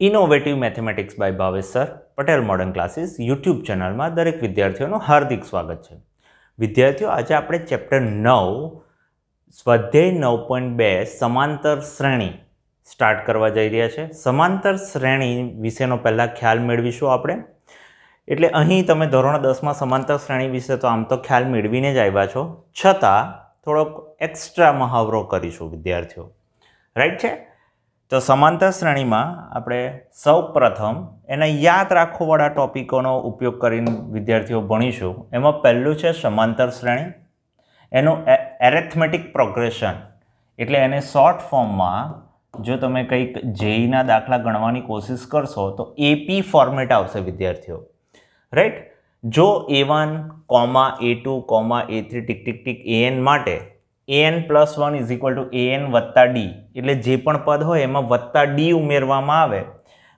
Innovative mathematics by Bhavesh sir Patel modern classes YouTube ચેનલમાં દરેક વિદ્યાર્થીઓનું હાર્દિક સ્વાગત છે. વિદ્યાર્થીઓ, આજે આપણે ચેપ્ટર 9 સ્વાધ્યાય 9.2 સમાંતર શ્રેણી સ્ટાર્ટ કરવા જઈ રહ્યા છે. સમાંતર શ્રેણી વિશેનો પહેલા ખ્યાલ મેળવીશું આપણે. એટલે અહીં તમે ધોરણ 10માં સમાંતર શ્રેણી વિશે તો આમ તો ખ્યાલ મેળવીને જ આવ્યા છો, છતાં થોડોક એક્સ્ટ્રા મહાવરો કરીશું વિદ્યાર્થીઓ. રાઈટ છે? તો સમાંતર શ્રેણીમાં આપણે સૌ પ્રથમ એના યાદ રાખવાવાળા ટોપિકોનો ઉપયોગ કરીને વિદ્યાર્થીઓ ભણીશું. એમાં પહેલું છે સમાંતર શ્રેણી, એનું એરેથમેટિક પ્રોગ્રેશન, એટલે એને શોર્ટ ફોર્મમાં જો તમે કંઈક જેઈના દાખલા ગણવાની કોશિશ કરશો તો એપી ફોર્મેટ આવશે વિદ્યાર્થીઓ. રાઈટ? જો A1, A2, A3 tick tick tick AN માટે an+1 = an વત્તા d, એટલે જે પણ પદ હોય એમાં વત્તા d ઉમેરવામાં આવે,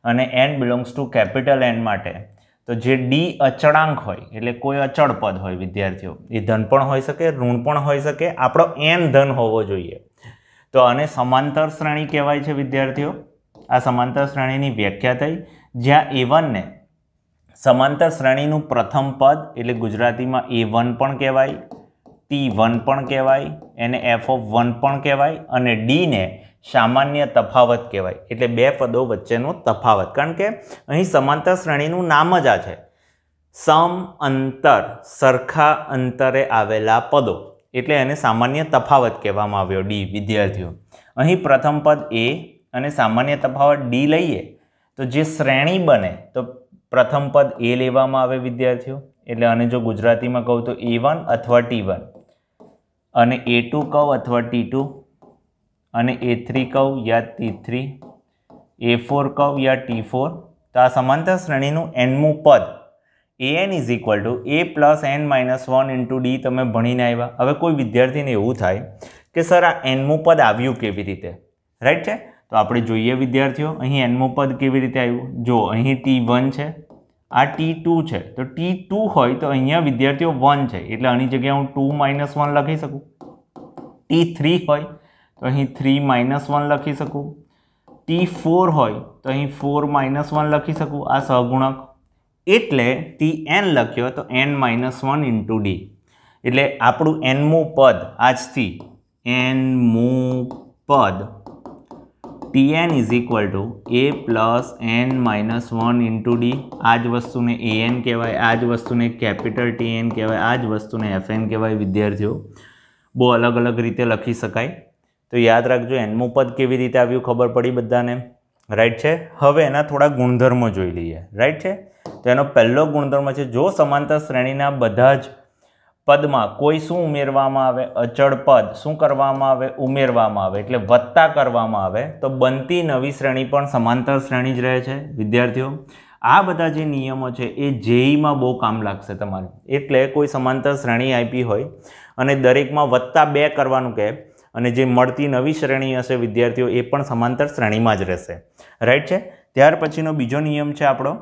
અને n belongs to capital N માટે તો જે d અચળાંક હોય એટલે કોઈ અચળ પદ હોય વિદ્યાર્થીઓ, એ ધન પણ હોઈ શકે, ઋણ પણ હોઈ શકે, આપણો n ધન હોવો જોઈએ. તો આને સમાંતર શ્રેણી કહેવાય છે વિદ્યાર્થીઓ. આ સમાંતર શ્રેણીની વ્યાખ્યા થઈ, જ્યાં A1 ને સમાંતર શ્રેણીનું પ્રથમ પદ એટલે ગુજરાતીમાં A1 પણ કહેવાય, T1 પણ કહેવાય, એને f(1) પણ કહેવાય, અને d ને સામાન્ય તફાવત કહેવાય, એટલે બે પદો વચ્ચેનો તફાવત. કારણ કે અહીં સમાંતર શ્રેણીનું નામ જ આ છે, સમ અંતર, સરખા અંતરે આવેલા પદો, એટલે એને સામાન્ય તફાવત કહેવામાં આવ્યો d. વિદ્યાર્થીઓ, અહીં પ્રથમ પદ a અને સામાન્ય તફાવત d લઈએ તો જે શ્રેણી બને તો પ્રથમ પદ a લેવામાં આવે વિદ્યાર્થીઓ. એટલે આને જો ગુજરાતીમાં કહું તો A1 અથવા T1, અને A2 કહું અથવા T2, અને A3 કહું યા T3, A4 કહું યા T4. તો આ સમાંતર શ્રેણીનું nમું પદ an = a+n-1 × d તમે ભણીને આવ્યા. હવે કોઈ વિદ્યાર્થીને એવું થાય કે સર આ nમું પદ આવ્યું કેવી રીતે? રાઈટ છે? તો આપણે જોઈએ વિદ્યાર્થીઓ, અહીં nમું પદ કેવી રીતે આવ્યું. જો અહીં T1 છે, આ T2 છે, તો T2 હોય તો અહીંયા વિદ્યાર્થીઓ 1 છે, એટલે આની જગ્યાએ હું 2 - 1 લખી શકું. T3 હોય તો અહીં 3 - 1 લખી શકું. T4 હોય તો અહીં 4 - 1 લખી શકું, આ સહગુણક. એટલે Tn લખ્યો તો n-1 × d. એટલે આપણું nમું પદ આજથી nમું પદ Tn = a+n-1 × d. આ જ વસ્તુને an કહેવાય, આ જ વસ્તુને કેપિટલ Tn કહેવાય, આ જ વસ્તુને Fn કહેવાય વિદ્યાર્થીઓ. બહુ અલગ અલગ રીતે લખી શકાય. તો યાદ રાખજો, nમું પદ કેવી રીતે આવ્યું ખબર પડી બધાને. રાઈટ છે? હવે એના થોડા ગુણધર્મો જોઈ લઈએ. રાઈટ છે? તો એનો પહેલો ગુણધર્મ છે, જો સમાંતર શ્રેણીના બધા જ પદમાં કોઈ શું ઉમેરવામાં આવે, અચળ પદ શું કરવામાં આવે, ઉમેરવામાં આવે, એટલે વત્તા કરવામાં આવે, તો બનતી નવી શ્રેણી પણ સમાંતર શ્રેણી જ રહે છે વિદ્યાર્થીઓ. આ બધા જે નિયમો છે એ જેઈમાં બહુ કામ લાગશે તમારે. એટલે કોઈ સમાંતર શ્રેણી આપી હોય અને દરેકમાં +2 કરવાનું કહે, અને જે મળતી નવી શ્રેણી હશે વિદ્યાર્થીઓ એ પણ સમાંતર શ્રેણીમાં જ રહેશે. રાઈટ છે? ત્યાર પછીનો બીજો નિયમ છે આપણો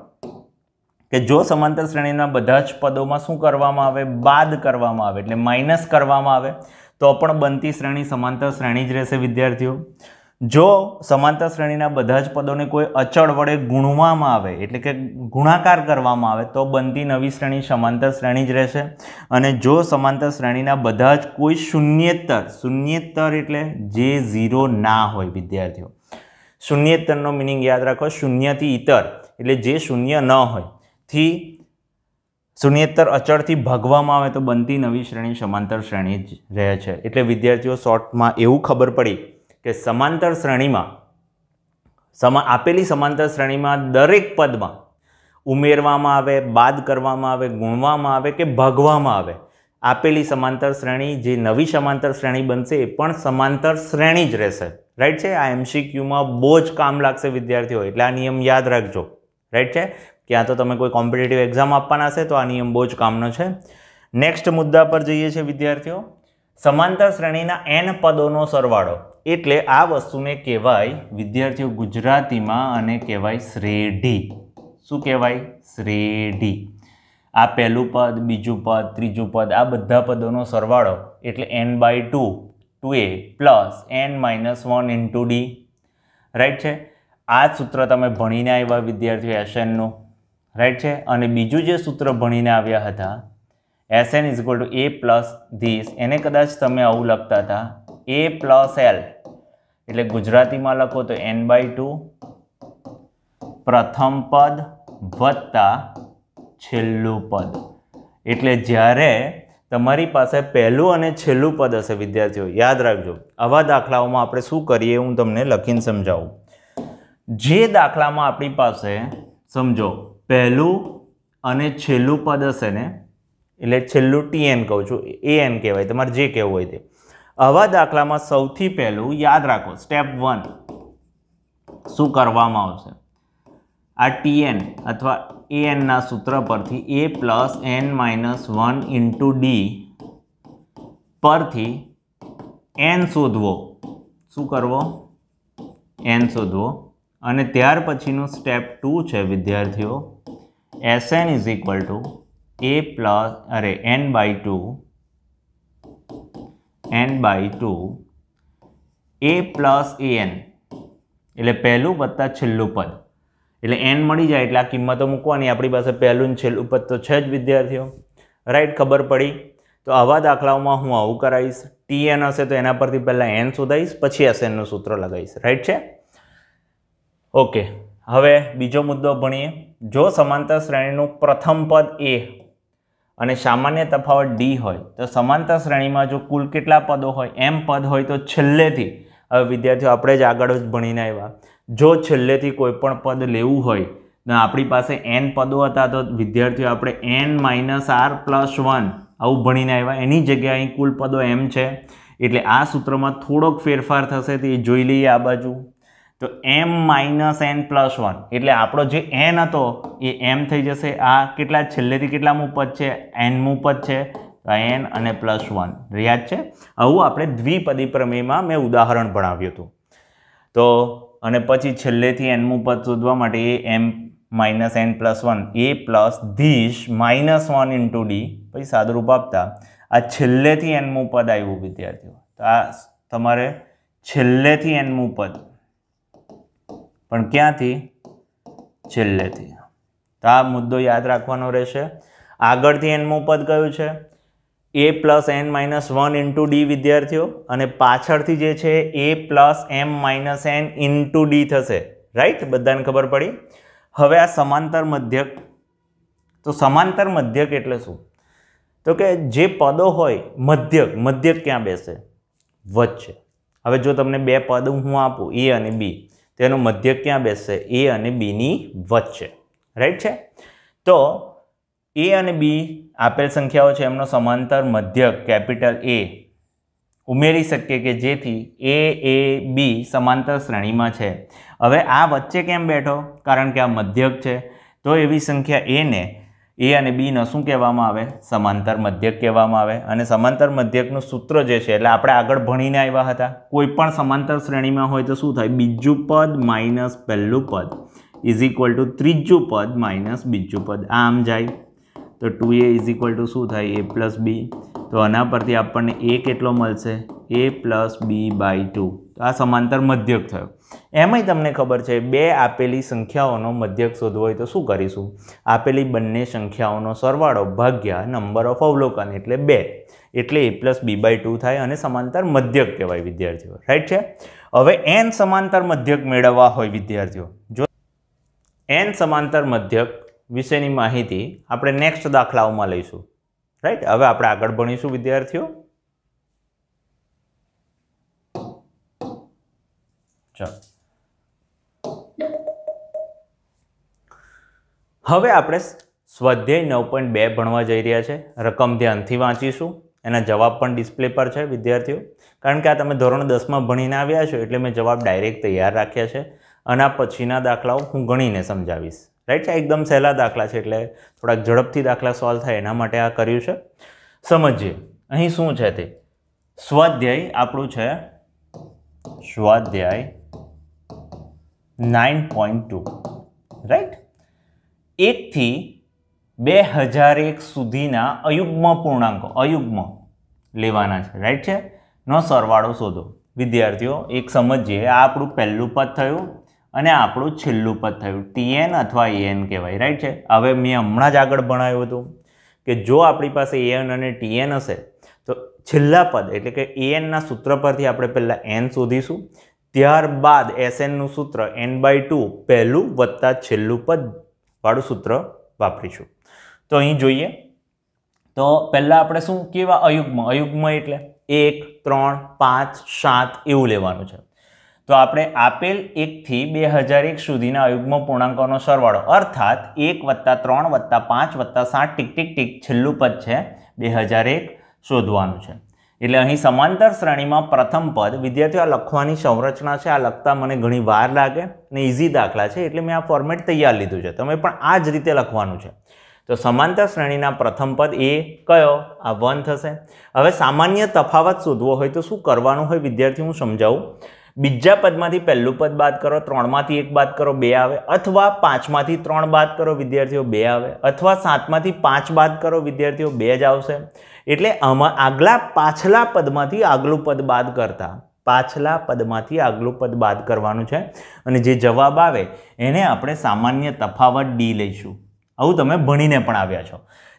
કે જો સમાંતર શ્રેણીના બધા જ પદોમાં શું કરવામાં આવે, બાદ કરવામાં આવે, એટલે માઇનસ કરવામાં આવે, તો પણ બનતી શ્રેણી સમાંતર શ્રેણી જ રહેશે વિદ્યાર્થીઓ. જો સમાંતર શ્રેણીના બધા જ પદોને કોઈ અચળ વડે ગુણવામાં આવે, એટલે કે ગુણાકાર કરવામાં આવે, તો બનતી નવી શ્રેણી સમાંતર શ્રેણી જ રહેશે. અને જો સમાંતર શ્રેણીના બધા જ કોઈ શૂન્યેતર એટલે જે 0 ના હોય વિદ્યાર્થીઓ. શૂન્યેતરનો મિનિંગ યાદ રાખો, શૂન્યથી ઇતર એટલે જે શૂન્ય ન હોય થી શૂન્યેતર અચળથી ભાગવામાં આવે તો બનતી નવી શ્રેણી સમાંતર શ્રેણી જ રહે છે. એટલે વિદ્યાર્થીઓ, શોર્ટમાં એવું ખબર પડી કે સમાંતર શ્રેણીમાં આપેલી સમાંતર શ્રેણીમાં દરેક પદમાં ઉમેરવામાં આવે, બાદ કરવામાં આવે, ગુણવામાં આવે કે ભાગવામાં આવે, આપેલી સમાંતર શ્રેણી જે નવી સમાંતર શ્રેણી બનશે એ પણ સમાંતર શ્રેણી જ રહેશે. રાઈટ છે? આ MCQમાં બહુ જ કામ લાગશે વિદ્યાર્થીઓ, એટલે આ નિયમ યાદ રાખજો. રાઈટ છે? ક્યાં તો તમે કોઈ કોમ્પિટિટિવ એક્ઝામ આપવાના હશે તો આ નિયમ બહુ જ કામનો છે. નેક્સ્ટ મુદ્દા પર જઈએ છીએ વિદ્યાર્થીઓ. સમાંતર શ્રેણીના n પદોનો સરવાળો, એટલે આ વસ્તુને કહેવાય વિદ્યાર્થીઓ ગુજરાતીમાં આને કહેવાય શ્રેઢી. શું કહેવાય? શ્રેઢી. આ પહેલું પદ, બીજું પદ, ત્રીજું પદ, આ બધા પદોનો સરવાળો એટલે n/2 2a + n-1 × d. Right છે? આ સૂત્ર તમે ભણીને આવ્યા વિદ્યાર્થીઓ એસએનનું, રાઈટ છે. અને બીજું જે સૂત્ર ભણીને આવ્યા હતા SN is equal to A plus this, એને કદાચ તમે આવું લખતા હતા A પ્લસ L, એટલે ગુજરાતીમાં લખો તો n/2 પ્રથમ પદ વત્તા છેલ્લું પદ. એટલે જ્યારે તમારી પાસે પહેલું અને છેલ્લું પદ હશે વિદ્યાર્થીઓ, યાદ રાખજો આવા દાખલાઓમાં આપણે શું કરીએ હું તમને લખીને સમજાવું. જે દાખલામાં આપણી પાસે સમજો પહેલું અને છેલ્લું પદ હશે ને, એટલે છેલ્લું TN કહું છું, AN કહેવાય, તમારે જે કહેવું હોય તે. આવા દાખલામાં સૌથી પહેલું યાદ રાખો સ્ટેપ 1 શું કરવામાં આવશે, આ TN અથવા AN ના સૂત્ર પરથી A plus n-1 into D પરથી n શોધવો. શું કરવો? n શોધવો. અને ત્યાર પછીનું સ્ટેપ 2 છે વિદ્યાર્થીઓ, SN is equal to n/2 A plus AN, એટલે પહેલું વત્તા છેલ્લું પદ, એટલે n મળી જાય એટલે આ કિંમતો મૂકવાની. આપણી પાસે પહેલું ને છેલ્લું પદ તો છે જ વિદ્યાર્થીઓ, રાઈટ? ખબર પડી? તો આવા દાખલાઓમાં હું આવું કરાવીશ. TN હશે તો એના પરથી પહેલાં n શોધાઈશ, પછી SNનું સૂત્ર લગાવીશ, રાઈટ છે? ઓકે, હવે બીજો મુદ્દો ભણીએ. જો સમાંતર શ્રેણીનું પ્રથમ પદ A અને સામાન્ય તફાવત D હોય તો સમાંતર શ્રેણીમાં જો કુલ કેટલા પદો હોય, m પદ હોય તો છેલ્લેથી, હવે વિદ્યાર્થીઓ આપણે જ આગળ જ ભણીને આવ્યા, જો છેલ્લેથી કોઈ પણ પદ લેવું હોય તો આપણી પાસે n પદો હતા તો વિદ્યાર્થીઓ આપણે n-r+1 આવું ભણીને આવ્યા. એની જગ્યાએ અહીં કુલ પદો m છે, એટલે આ સૂત્રમાં થોડોક ફેરફાર થશે તે જોઈ લઈએ. આ બાજુ તો m-n+1 એટલે આપણો જે n હતો એ m થઈ જશે. આ કેટલા છેલ્લેથી કેટલામું પદ છે? nમું પદ છે, તો n અને +1 યાદ છે. આવું આપણે દ્વિપદી પ્રમેયમાં મેં ઉદાહરણ ભણાવ્યું હતું. તો અને પછી છેલ્લેથી nમું પદ શોધવા માટે એ m-n+1 A plus this -1 into D, પછી સાદુરૂપ આપતા આ છેલ્લેથી nમું પદ આવ્યું વિદ્યાર્થીઓ. તો આ તમારે છેલ્લેથી nમું પદ, પણ ક્યાંથી? છેલ્લેથી. તો આ મુદ્દો યાદ રાખવાનો રહેશે. આગળથી nમું પદ કયું છે? A plus n-1 into D વિદ્યાર્થીઓ, અને પાછળથી જે છે A plus m-n into D થશે, રાઈટ? બધાને ખબર પડી? હવે આ સમાંતર મધ્યક, તો સમાંતર મધ્યક એટલે શું? તો કે જે પદો હોય મધ્યક, મધ્યક ક્યાં બેસે? વચ્ચે. હવે જો તમને બે પદ હું આપું A અને B, તેનું મધ્યક ક્યાં બેસશે? A અને B ની વચ્ચે, રાઈટ છે? તો A અને B આપેલ સંખ્યાઓ છે, એમનો સમાંતર મધ્યક કેપિટલ A ઉમેરી શકીએ કે જેથી A, B સમાંતર શ્રેણીમાં છે. હવે આ વચ્ચે કેમ બેઠો? કારણ કે આ મધ્યક છે. તો એવી સંખ્યા A ને A અને B નો શું કહેવામાં આવે? સમાંતર મધ્યક કહેવામાં આવે. અને સમાંતર મધ્યકનું સૂત્ર જે છે, એટલે આપણે આગળ ભણીને આવ્યા હતા, કોઈ પણ સમાંતર શ્રેણીમાં હોય તો શું થાય? બીજું પદ માઇનસ પહેલું પદ ઇઝ ઇક્વલ ટુ ત્રીજું પદ માઇનસ બીજું પદ. આમ જાય તો 2A ઇઝ ઇક્વલ ટુ શું થાય? A plus B. તો આના પરથી આપણને A કેટલો મળશે? A plus B/2. તો આ સમાંતર મધ્યક થયો. એમાંય તમને ખબર છે બે આપેલી સંખ્યાઓનો મધ્યક શોધવો હોય તો શું કરીશું? આપેલી બંને સંખ્યાઓનો સરવાળો ભાગ્યા નંબર ઓફ અવલોકન એટલે 2, એટલે A પ્લસ B/2 થાય અને સમાંતર મધ્યક કહેવાય વિદ્યાર્થીઓ, રાઈટ છે? હવે n સમાંતર મધ્યક મેળવવા હોય વિદ્યાર્થીઓ, જો n સમાંતર મધ્યક વિશેની માહિતી આપણે નેક્સ્ટ દાખલાઓમાં લઈશું, રાઈટ? હવે આપણે આગળ ભણીશું વિદ્યાર્થીઓ. ચાલો, હવે આપણે સ્વાધ્યાય 9.2 ભણવા જઈ રહ્યા છે. રકમ ધ્યાનથી વાંચીશું, એના જવાબ પણ ડિસ્પ્લે પર છે વિદ્યાર્થીઓ, કારણ કે આ તમે ધોરણ 10માં ભણીને આવ્યા છો એટલે મેં જવાબ ડાયરેક્ટ તૈયાર રાખ્યા છે. અને આ પછીના દાખલાઓ હું ગણીને સમજાવીશ, રાઈટ છે? એકદમ સહેલા દાખલા છે એટલે થોડાક ઝડપથી દાખલા સોલ્વ થાય એના માટે આ કર્યું છે. સમજીએ અહીં શું છે તે. સ્વાધ્યાય આપણું છે સ્વાધ્યાય 9.2, રાઈટ? 1 થી 2001 સુધીના અયુગ્મ પૂર્ણાંકો, અયુગ્મ લેવાના છે, રાઈટ છે? નો સરવાળો શોધો વિદ્યાર્થીઓ. એક સમજીએ, આ આપણું પહેલું પદ થયું અને આપણું છેલ્લું પદ થયું tn અથવા an કહેવાય, રાઈટ છે. હવે મેં હમણાં જ આગળ ભણાવ્યું હતું કે જો આપણી પાસે an અને tn હશે તો છેલ્લા પદ એટલે કે an ના સૂત્ર પરથી આપણે પહેલાં n શોધીશું, ત્યારબાદ sn નું સૂત્ર n/2 પહેલું વત્તા છેલ્લું પદ વાળું સૂત્ર વાપરીશું. તો અહીં જોઈએ તો પહેલાં આપણે શું કેવા અયુગ્મ એટલે 1, 3, 5, 7 એવું લેવાનું છે. તો આપણે આપેલ 1 થી 2001 સુધીના અયુગ્મ પૂર્ણાંકોનો સરવાળો અર્થાત 1 + 3 + 5 + 7 ટીક ટીક ટીક છેલ્લું પદ છે 2001 શોધવાનું છે. એટલે અહીં સમાંતર શ્રેણીમાં પ્રથમ પદ વિદ્યાર્થીઓ આ લખવાની સંરચના છે, આ લખતા મને ઘણી વાર લાગે અને ઇઝી દાખલા છે એટલે મેં આ ફોર્મેટ તૈયાર લીધું છે. તમે પણ આ જ રીતે લખવાનું છે. તો સમાંતર શ્રેણીના પ્રથમ પદ એ કયો? આ 1 થશે. હવે સામાન્ય તફાવત શોધવો હોય તો શું કરવાનું હોય વિદ્યાર્થી હું સમજાવું. બીજા પદમાંથી પહેલું પદ બાદ કરો, 3માંથી 1 બાદ કરો 2 આવે, અથવા 5માંથી 3 બાદ કરો વિદ્યાર્થીઓ 2 આવે, અથવા 7માંથી 5 બાદ કરો વિદ્યાર્થીઓ 2 જ આવશે. એટલે આમાં પાછલા પદમાંથી આગલું પદ બાદ કરતા પાછલા પદમાંથી આગલું પદ બાદ કરવાનું છે અને જે જવાબ આવે એને આપણે સામાન્ય તફાવત ડી લઈશું. આવું તમે ભણીને પણ આવ્યા છો.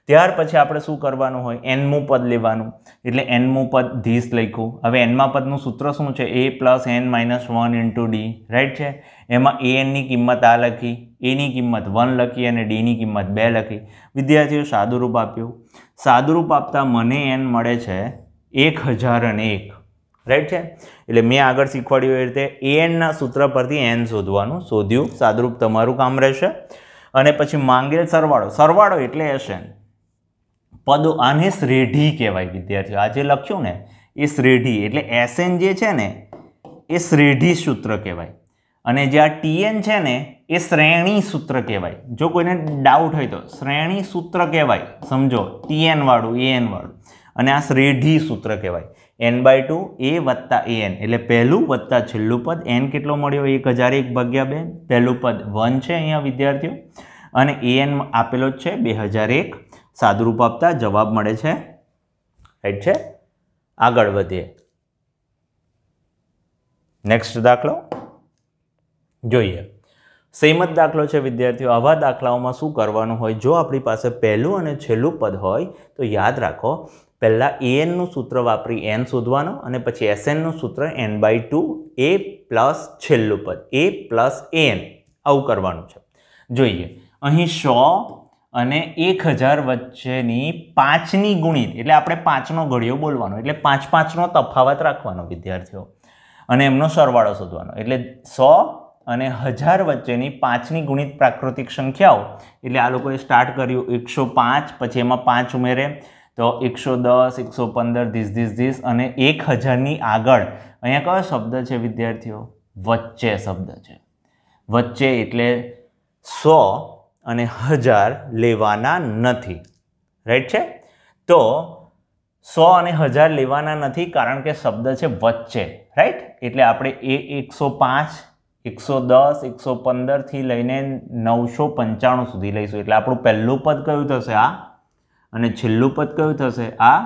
ત્યાર પછી આપણે શું કરવાનું હોય? nમું પદ લેવાનું. એટલે nમું પદ ધીસ લખ્યું. હવે nમા પદનું સૂત્ર શું છે? a + n - 1 * d, રાઈટ છે. એમાં an ની કિંમત આ લખી, a ની કિંમત 1 લખી અને d ની કિંમત 2 લખી. વિદ્યાર્થીઓ સાદુરૂપ આપ્યું. સાદુરૂપ આપતા મને n મળે છે 1001, રાઈટ છે. એટલે મેં આગળ શીખવાડ્યું એ રીતે an ના સૂત્ર પરથી n શોધવાનું. શોધ્યું, સાદુરૂપ તમારું કામ રહેશે. અને પછી માંગેલ સરવાળો એટલે sn. પદો આને શ્રેઢી કહેવાય વિદ્યાર્થીઓ. આ જે લખ્યું ને એ શ્રેઢી એટલે sn જે છે ને એ શ્રેઢી સૂત્ર કહેવાય અને જે આ tn છે ને એ શ્રેણી સૂત્ર કહેવાય. જો કોઈને ડાઉટ હોય તો શ્રેણી સૂત્ર કહેવાય, સમજો, tn વાળું an વાળું, અને આ શ્રેઢી સૂત્ર કહેવાય. n/2 a + an એટલે પહેલું વત્તા છેલ્લું પદ. n કેટલો મળ્યો? 1001/2. પહેલું પદ 1 છે અહીંયા વિદ્યાર્થીઓ અને an આપેલો જ છે 2001. સાદુરૂપ આપતા જવાબ મળે છે, રાઈટ છે. આગળ વધીએ. નેક્સ્ટ દાખલો જોઈએ. સંમત દાખલો છે વિદ્યાર્થીઓ. આવા દાખલાઓમાં શું કરવાનું હોય? જો આપણી પાસે પહેલું અને છેલ્લું પદ હોય તો યાદ રાખો પહેલાં an નું સૂત્ર વાપરી n શોધવાનો અને પછી sn નું સૂત્ર n/2 a પ્લસ છેલ્લું પદ a + an આવું કરવાનું છે. જોઈએ અહીં 100 અને 1000 વચ્ચેની 5ની ગુણિત એટલે આપણે 5નો ઘડિયો બોલવાનો એટલે 5 5નો તફાવત રાખવાનો વિદ્યાર્થીઓ અને એમનો સરવાળો શોધવાનો. એટલે 100 અને 1000 વચ્ચેની 5ની ગુણિત પ્રાકૃતિક સંખ્યાઓ એટલે આ લોકોએ સ્ટાર્ટ કર્યું 105, પછી એમાં 5 ઉમેરે તો 110, 115 ધીસ અને 1000ની આગળ અહીંયા કયો શબ્દ છે વિદ્યાર્થીઓ? વચ્ચે શબ્દ છે. વચ્ચે એટલે 100 અને 1000 લેવાના નથી, રાઈટ છે. તો 100 અને 1000 લેવાના નથી કારણ કે શબ્દ છે વચ્ચે, રાઈટ. એટલે આપણે એ 105, 110, 115 થી લઈને 995 સુધી લઈશું. એટલે આપણું પહેલું પદ કયું થશે? આ. અને છેલ્લું પદ કયું થશે? આ.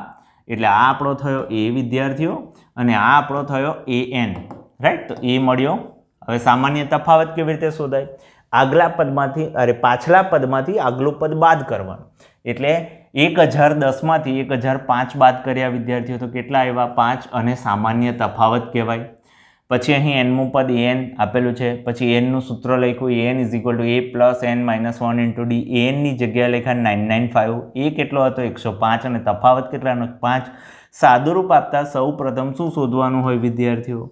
એટલે આ આપણો થયો a વિદ્યાર્થીઓ અને આ આપણો થયો an, રાઈટ. તો એ મળ્યો. હવે સામાન્ય તફાવત કેવી રીતે શોધાય? પાછલા પદમાંથી આગલું પદ બાદ કરવાનું. એટલે 1010માંથી 1005 બાદ કર્યા વિદ્યાર્થીઓ તો કેટલા આવ્યા? 5 અને સામાન્ય તફાવત કહેવાય. પછી અહીં nમું પદ an આપેલું છે. પછી n નું સૂત્ર લખ્યું an = a + n - 1 * d. an ની જગ્યાએ લખ્યા 995. a કેટલો હતો? 105 અને તફાવત કેટલાનો? 5. સાદુરૂપ આપતા સૌ પ્રથમ શું શોધવાનું હોય વિદ્યાર્થીઓ?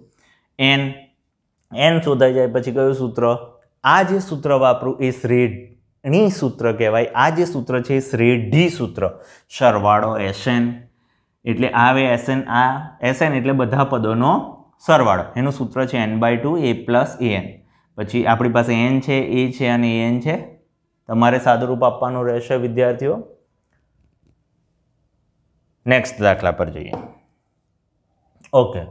n શોધાઈ જાય પછી કયું સૂત્ર? આ જે સૂત્ર વાપરું એ શ્રેણી સૂત્ર કહેવાય. આ જે સૂત્ર છે એ શ્રેઢી સૂત્ર. સરવાળો sn એટલે આવે sn. આ sn એટલે બધા પદોનો સરવાળો. એનું સૂત્ર છે n/2 a + an. પછી આપણી પાસે n છે, a છે અને an છે. તમારે સાદુરૂપ આપવાનું રહેશે વિદ્યાર્થીઓ. નેક્સ્ટ દાખલા પર જઈએ. ઓકે,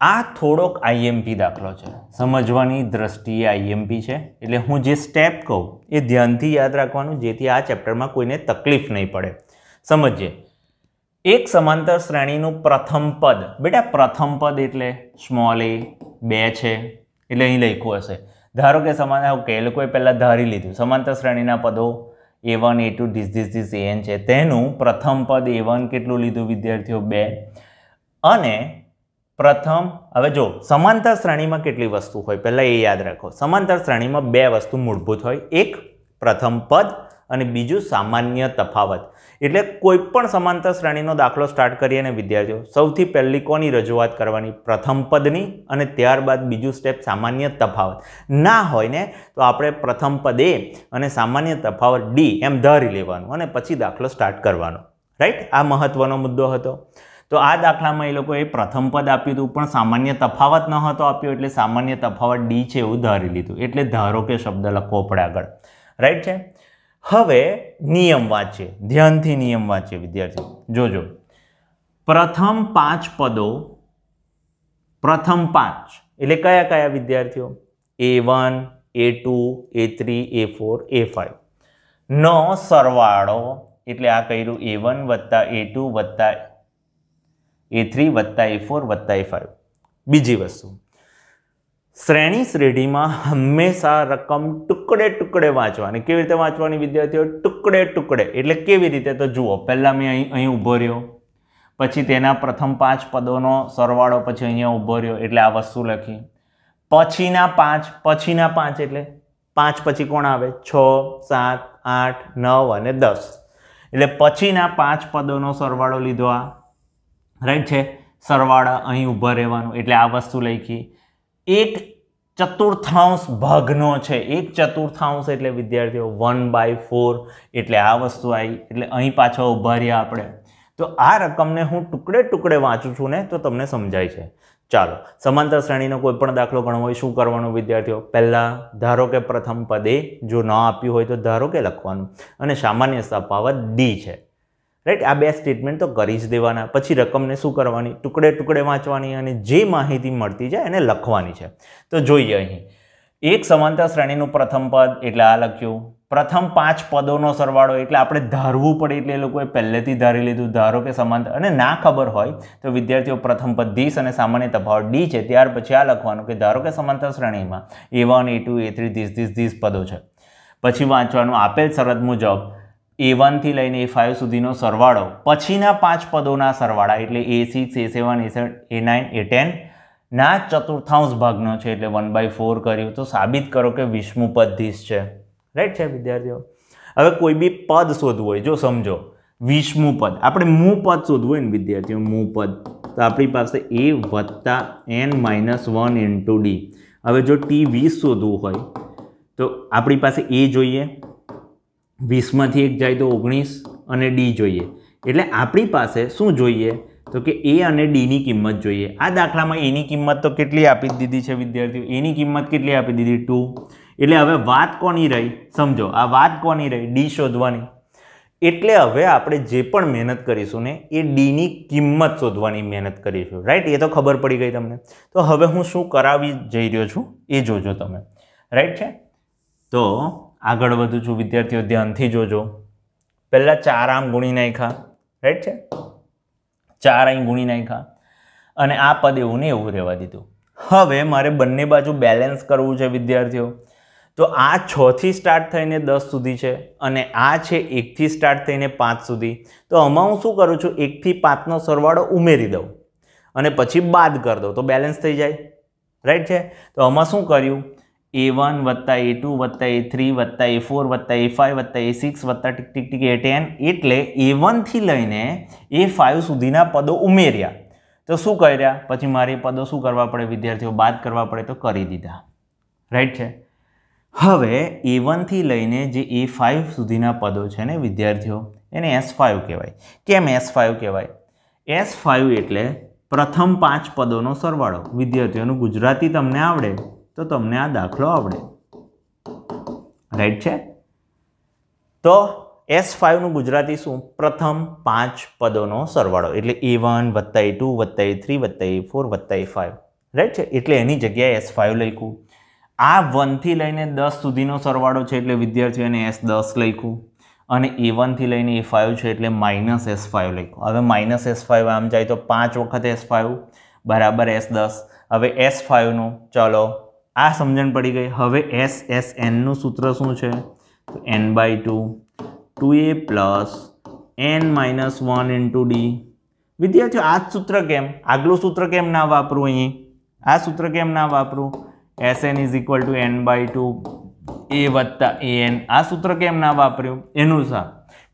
આ થોડોક IMP દાખલો છે. સમજવાની દ્રષ્ટિએ IMP છે. એટલે હું જે સ્ટેપ કહું એ ધ્યાનથી યાદ રાખવાનું જેથી આ ચેપ્ટરમાં કોઈને તકલીફ નહીં પડે. સમજીએ. એક સમાંતર શ્રેણીનું પ્રથમ પદ. બેટા પ્રથમ પદ એટલે સ્મોલ a 2 છે એટલે અહીં લખ્યું હશે. ધારો કે સમાન ઓકે એ લોકોએ પહેલાં ધારી લીધું સમાંતર શ્રેણીના પદો A1 A2 ધીસ AN છે, તેનું પ્રથમ પદ A1 કેટલું લીધું વિદ્યાર્થીઓ 2 અને પ્રથમ હવે જો સમાંતર શ્રેણીમાં કેટલી વસ્તુ હોય પહેલાં એ યાદ રાખો. સમાંતર શ્રેણીમાં 2 વસ્તુ મૂળભૂત હોય, એક પ્રથમ પદ અને બીજું સામાન્ય તફાવત. એટલે કોઈ પણ સમાંતર શ્રેણીનો દાખલો સ્ટાર્ટ કરીએ ને વિદ્યાર્થીઓ સૌથી પહેલી કોની રજૂઆત કરવાની? પ્રથમ પદની અને ત્યારબાદ બીજું સ્ટેપ સામાન્ય તફાવત. ના હોય ને તો આપણે પ્રથમ પદ A અને સામાન્ય તફાવત D એમ ધારી લેવાનું અને પછી દાખલો સ્ટાર્ટ કરવાનો. રાઈટ, આ મહત્વનો મુદ્દો હતો. તો આ દાખલામાં એ લોકોએ પ્રથમ પદ આપ્યું હતું પણ સામાન્ય તફાવત ન હતો આપ્યો એટલે સામાન્ય તફાવત D છે એવું ધારી લીધું. એટલે ધારો કે શબ્દ લખવો પડે આગળ. રાઈટ છે. હવે નિયમ વાંચીએ, ધ્યાનથી નિયમ વાંચીએ વિદ્યાર્થીઓ. જોજો, પ્રથમ 5 પદો, પ્રથમ 5 એટલે કયા કયા વિદ્યાર્થીઓ? A1 A2 A3 A4 A5 નો સરવાળો એટલે આ કર્યું A1 વત્તા A2 વત્તા A3 વત્તા A4 વત્તા A5. બીજી વસ્તુ, શ્રેણી શ્રેણીમાં હંમેશા રકમ ટુકડે ટુકડે વાંચવાની. કેવી રીતે વાંચવાની વિદ્યાર્થીઓ? ટુકડે ટુકડે. એટલે કેવી રીતે? તો જુઓ, પહેલાં મેં અહીં ઊભો રહ્યો, પછી તેના પ્રથમ 5 પદોનો સરવાળો, પછી અહીંયા ઊભો રહ્યો એટલે આ વસ્તુ લખી. પછીના 5 એટલે 5 પછી કોણ આવે? 6 7 8 9 અને 10. એટલે પછીના 5 પદોનો સરવાળો લીધો આ. રાઈટ છે. સરવાળા અહીં ઊભા રહેવાનું એટલે આ વસ્તુ લખી. 1/4 ભાગનો છે. 1/4 એટલે વિદ્યાર્થીઓ 1/4 એટલે આ વસ્તુ આવી. એટલે અહીં પાછા ઊભા રહ્યા આપણે. તો આ રકમને હું ટુકડે ટુકડે વાંચું છું ને તો તમને સમજાય છે. ચાલો, સમાંતર શ્રેણીનો કોઈ પણ દાખલો ગણવો હોય શું કરવાનું વિદ્યાર્થીઓ? પહેલાં ધારો કે પ્રથમ પદે જો ન આપ્યું હોય તો ધારો કે લખવાનું અને સામાન્ય તફાવત D છે. રાઈટ, આ 2 સ્ટેટમેન્ટ તો કરી જ દેવાના. પછી રકમને શું કરવાની? ટુકડે ટુકડે વાંચવાની અને જે માહિતી મળતી જાય એને લખવાની છે. તો જોઈએ અહીં એક સમાંતર શ્રેણીનું પ્રથમ પદ એટલે આ લખ્યું. પ્રથમ 5 પદોનો સરવાળો એટલે આપણે ધારવું પડે એટલે એ લોકોએ પહેલેથી ધારી લીધું. ધારો કે સમાંતર અને ના ખબર હોય તો વિદ્યાર્થીઓ પ્રથમ પદ ધીસ અને સામાન્ય તફાવત D છે. ત્યાર પછી આ લખવાનું કે ધારો કે સમાંતર શ્રેણીમાં A1 A2 A3 ધીસ પદો છે. પછી વાંચવાનું આપેલ શરત મુજબ A1 થી લઈને A5 સુધીનો સરવાળો પછીના 5 પદોના સરવાળા એટલે A6 A7 A8 A9 A10 ના ચતુર્થાંશ ભાગનો છે એટલે 1/4 કર્યું. તો સાબિત કરો કે 20મું પદ ધીસ છે. રાઈટ છે વિદ્યાર્થીઓ. હવે કોઈ બી પદ શોધવું હોય, જો સમજો 20મું પદ, આપણે મું પદ શોધવું હોય ને વિદ્યાર્થીઓ, મું પદ, તો આપણી પાસે A વત્તા n-1 ઇન્ટુ D. હવે જો T 20 શોધવું હોય તો આપણી પાસે A જોઈએ, 20માંથી 1 જાય તો 19 અને D જોઈએ. એટલે આપણી પાસે શું જોઈએ? તો કે A અને D ની કિંમત જોઈએ. આ દાખલામાં A ની કિંમત તો કેટલી આપી દીધી છે વિદ્યાર્થીઓ? A ની કિંમત કેટલી આપી દીધી? 2. એટલે હવે વાત કોની રહી? સમજો, આ વાત કોની રહી? D શોધવાની. એટલે હવે આપણે જે પણ મહેનત કરીશું ને એ D ની કિંમત શોધવાની મહેનત કરીશું. રાઈટ, એ તો ખબર પડી ગઈ તમને. તો હવે હું શું કરાવી જઈ રહ્યો છું એ જોજો તમે. રાઈટ છે. તો આગળ વધું છું વિદ્યાર્થીઓ, ધ્યાનથી જોજો. પહેલાં 4 આમ ગુણી નાખ્યા. રાઈટ છે. 4 અહીં ગુણી નાખ્યા અને આ પદ એવું ને એવું રહેવા દીધું. હવે મારે બંને બાજુ બેલેન્સ કરવું છે વિદ્યાર્થીઓ. તો આ 6 થી સ્ટાર્ટ થઈને 10 સુધી છે અને આ છે 1 થી સ્ટાર્ટ થઈને 5 સુધી. તો આમાં હું શું કરું છું? 1 થી 5નો સરવાળો ઉમેરી દઉં અને પછી બાદ કરી દઉં તો બેલેન્સ થઈ જાય. રાઈટ છે. તો આમાં શું કર્યું? A1 વત્તા A2 વત્તા A3 વત્તા A4 વત્તા A5 વત્તા A6 વત્તા ટીક A10 એટલે A1 થી લઈને A5 સુધીના પદો ઉમેર્યા. તો શું કર્યા? પછી મારે પદો શું કરવા પડે વિદ્યાર્થીઓ? બાદ કરવા પડે. તો કરી દીધા. રાઈટ છે. હવે A1 થી લઈને જે A5 સુધીના પદો છે ને વિદ્યાર્થીઓ એને S5 કહેવાય. કેમ S5 કહેવાય? S5 એટલે પ્રથમ 5 પદોનો સરવાળો. વિદ્યાર્થીઓનું ગુજરાતી તમને આવડે તો તમને આ દાખલો આવડે. રાઈટ છે. તો S5નું ગુજરાતી શું? પ્રથમ 5 પદોનો સરવાળો એટલે A1 વત્તા A2 વત્તા A3 વત્તા A4 વત્તા A5. રાઈટ છે. એટલે એની જગ્યાએ S5 લખ્યું. આ 1 થી લઈને 10 સુધીનો સરવાળો છે એટલે વિદ્યાર્થીઓને S10 લખ્યું અને A1 થી લઈને A5 છે એટલે -S5 લખ્યું. હવે -S5 આમ જાય તો 5 વખત S5 બરાબર S10. હવે S5નું ચાલો આ સમજણ પડી ગઈ. હવે SSNનું સૂત્ર શું છે? તો n/2 2a plus n-1 into D. વિદ્યાર્થીઓ આ જ સૂત્ર કેમ, આગલું સૂત્ર કેમ ના વાપરું? અહીં આ સૂત્ર કેમ ના વાપરું? Sn is equal to n/2 a વત્તા an. આ સૂત્ર કેમ ના વાપર્યું? એનું શા?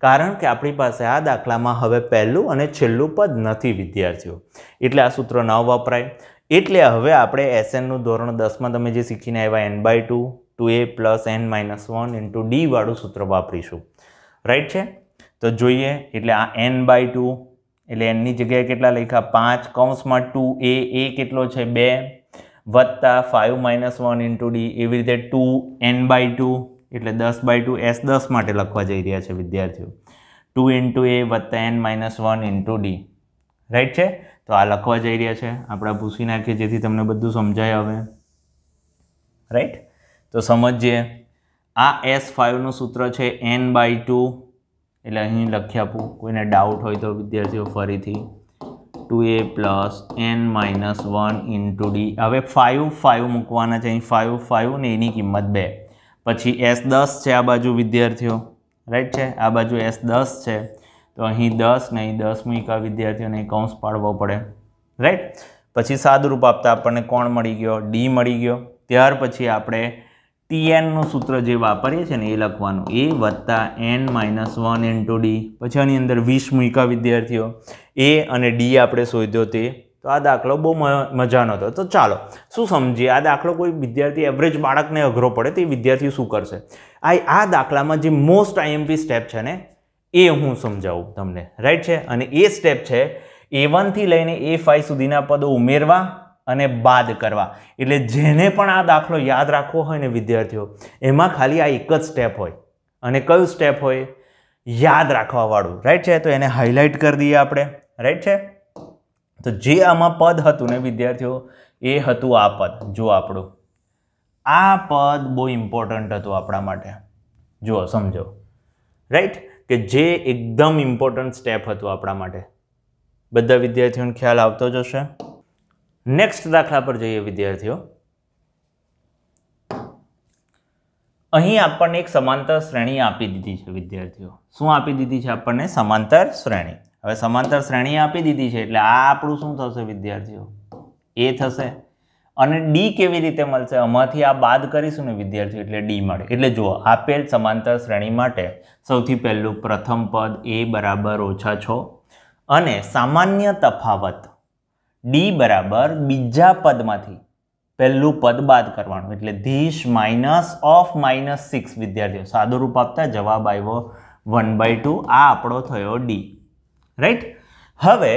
કારણ કે આપણી પાસે આ દાખલામાં હવે પહેલું અને છેલ્લું પદ નથી વિદ્યાર્થીઓ, એટલે આ સૂત્ર ન વપરાય. એટલે હવે આપણે SNનું ધોરણ 10માં તમે જે શીખીને આવ્યા n/2 2a plus n-1 into D વાળું સૂત્ર વાપરીશું. રાઈટ છે? તો જોઈએ. એટલે આ n/2 એટલે nની જગ્યાએ કેટલા લખ્યા? 5 કૌંસમાં 2a, a કેટલો છે? 2 વત્તા 5-1 ઇન્ટુ ડી. એવી રીતે 2n/2 એટલે 10/2 S 10 માટે લખવા જઈ રહ્યા છે વિદ્યાર્થીઓ. 2 ઇન્ટુ a વત્તા n-1 ઇન્ટુ ડી. રાઈટ છે? તો આ લખવા જઈ રહ્યા છે. આપણે ભૂસી નાખીએ જેથી તમને બધું સમજાય હવે. રાઈટ? તો સમજીએ. આ S5નું સૂત્ર છે n/2 એટલે અહીં લખી આપું. કોઈને ડાઉટ હોય તો વિદ્યાર્થીઓ ફરીથી 2a plus n-1 into D. હવે 5 મૂકવાના છે અહીં. 5 ને એની કિંમત 2. પછી S10 છે આ બાજુ વિદ્યાર્થીઓ. રાઈટ છે? આ બાજુ S10 છે તો અહીં 10 નહીં 10 મૂક્યા વિદ્યાર્થીઓને કૌંસ પાડવો પડે. રાઈટ? પછી સાદુરૂપ આપતા આપણને કોણ મળી ગયો? ડી મળી ગયો. ત્યાર પછી આપણે TNનું સૂત્ર જે વાપરીએ છીએ ને એ લખવાનું. a વત્તા n-1 ઇન્ટુ ડી. પછી આની અંદર 20 મૂક્યા વિદ્યાર્થીઓ. a અને d આપણે શોધ્યો તે. તો આ દાખલો બહુ મજાનો હતો. તો ચાલો શું સમજીએ. આ દાખલો કોઈ વિદ્યાર્થી એવરેજ બાળકને અઘરો પડે તો એ વિદ્યાર્થી શું કરશે? આ દાખલામાં જે મોસ્ટ IMP સ્ટેપ છે ને એ હું સમજાવું તમને. રાઈટ છે? અને એ સ્ટેપ છે A1 થી લઈને A5 સુધીના પદો ઉમેરવા અને બાદ કરવા. એટલે જેને પણ આ દાખલો યાદ રાખવો હોય ને વિદ્યાર્થીઓ, એમાં ખાલી આ એક જ સ્ટેપ હોય. અને કયું સ્ટેપ હોય? યાદ રાખવાવાળું. રાઈટ છે? તો એને હાઇલાઇટ કરી દઈએ આપણે. રાઈટ છે? તો જે આમાં પદ હતું ને વિદ્યાર્થીઓ એ હતું આ પદ. જો આપણું આ પદ બહુ ઇમ્પોર્ટન્ટ હતું આપણા માટે. જુઓ સમજો. રાઈટ? કે જે એકદમ ઇમ્પોર્ટન્ટ સ્ટેપ હતું આપણા માટે. બધા વિદ્યાર્થીઓને ખ્યાલ આવતો જ હશે. નેક્સ્ટ દાખલા પર જઈએ વિદ્યાર્થીઓ. અહીં આપણને એક સમાંતર શ્રેણી આપી દીધી છે વિદ્યાર્થીઓ. શું આપી દીધી છે આપણને? સમાંતર શ્રેણી. હવે સમાંતર શ્રેણી આપી દીધી છે એટલે આ આપણું શું થશે વિદ્યાર્થીઓ? A થશે. અને ડી કેવી રીતે મળશે? આમાંથી આ બાદ કરીશું ને વિદ્યાર્થીઓ એટલે ડી મળે. એટલે જુઓ આપેલ સમાંતર શ્રેણી માટે સૌથી પહેલું પ્રથમ પદ a બરાબર -6 અને સામાન્ય તફાવત d બરાબર બીજા પદમાંથી પહેલું પદ બાદ કરવાનું. એટલે ધીસ માઇનસ ઓફ -6 વિદ્યાર્થીઓ. સાદું રૂપ આપતા જવાબ આવ્યો 1/2. આ આપણો થયો ડી. રાઈટ? હવે